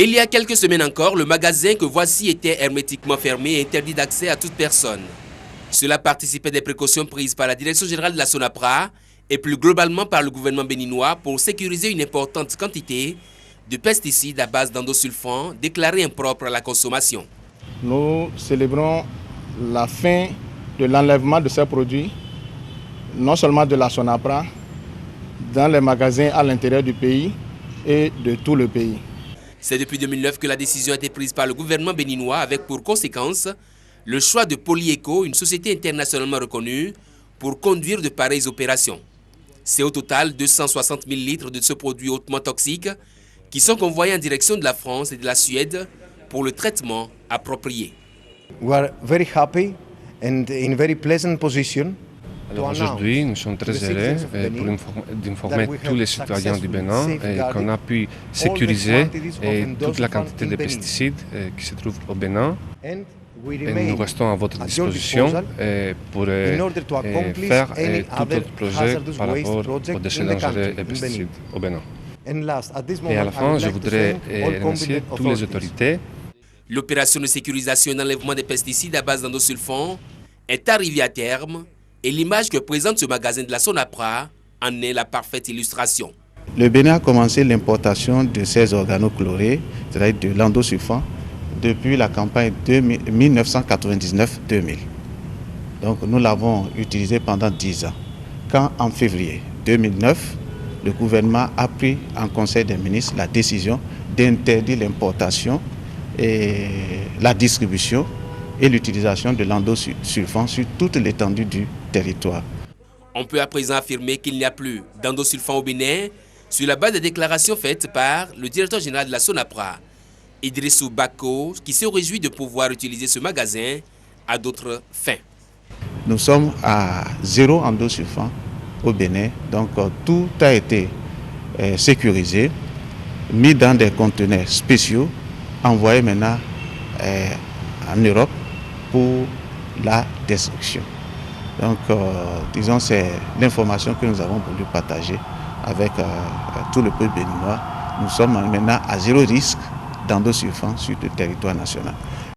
Il y a quelques semaines encore, le magasin que voici était hermétiquement fermé et interdit d'accès à toute personne. Cela participait des précautions prises par la Direction générale de la SONAPRA et plus globalement par le gouvernement béninois pour sécuriser une importante quantité de pesticides à base d'endosulfan déclarés impropres à la consommation. Nous célébrons la fin de l'enlèvement de ces produits, non seulement de la SONAPRA, dans les magasins à l'intérieur du pays et de tout le pays. C'est depuis 2009 que la décision a été prise par le gouvernement béninois avec pour conséquence le choix de Polyeco, une société internationalement reconnue, pour conduire de pareilles opérations. C'est au total 260 000 litres de ce produit hautement toxique qui sont convoyés en direction de la France et de la Suède pour le traitement approprié. We are very happy and in very pleasant position. Alors aujourd'hui, nous sommes très heureux d'informer tous les citoyens du Bénin qu'on a pu sécuriser toute la quantité de pesticides qui se trouvent au Bénin. Et nous restons à votre disposition pour faire tout autre projet par rapport aux déchets dangereux et pesticides au Bénin. Et à la fin, je voudrais remercier toutes les autorités. L'opération de sécurisation et d'enlèvement des pesticides à base d'endosulfan est arrivée à terme et l'image que présente ce magasin de la SONAPRA en est la parfaite illustration. Le Bénin a commencé l'importation de ces organochlorés, c'est-à-dire de l'endosulfan, depuis la campagne 1999-2000. Donc nous l'avons utilisé pendant 10 ans. Quand en février 2009, le gouvernement a pris en Conseil des ministres la décision d'interdire l'importation et la distribution et l'utilisation de l'endosulfan sur toute l'étendue du territoire. On peut à présent affirmer qu'il n'y a plus d'endosulfan au Bénin sur la base des déclarations faites par le directeur général de la SONAPRA, Idrissou Bako, qui se réjouit de pouvoir utiliser ce magasin à d'autres fins. Nous sommes à 0 endosulfan au Bénin, donc tout a été sécurisé, mis dans des conteneurs spéciaux, envoyés maintenant en Europe pour la destruction. Donc, disons, c'est l'information que nous avons voulu partager avec tout le peuple béninois. Nous sommes maintenant à 0 risque d'endosulfan sur le territoire national.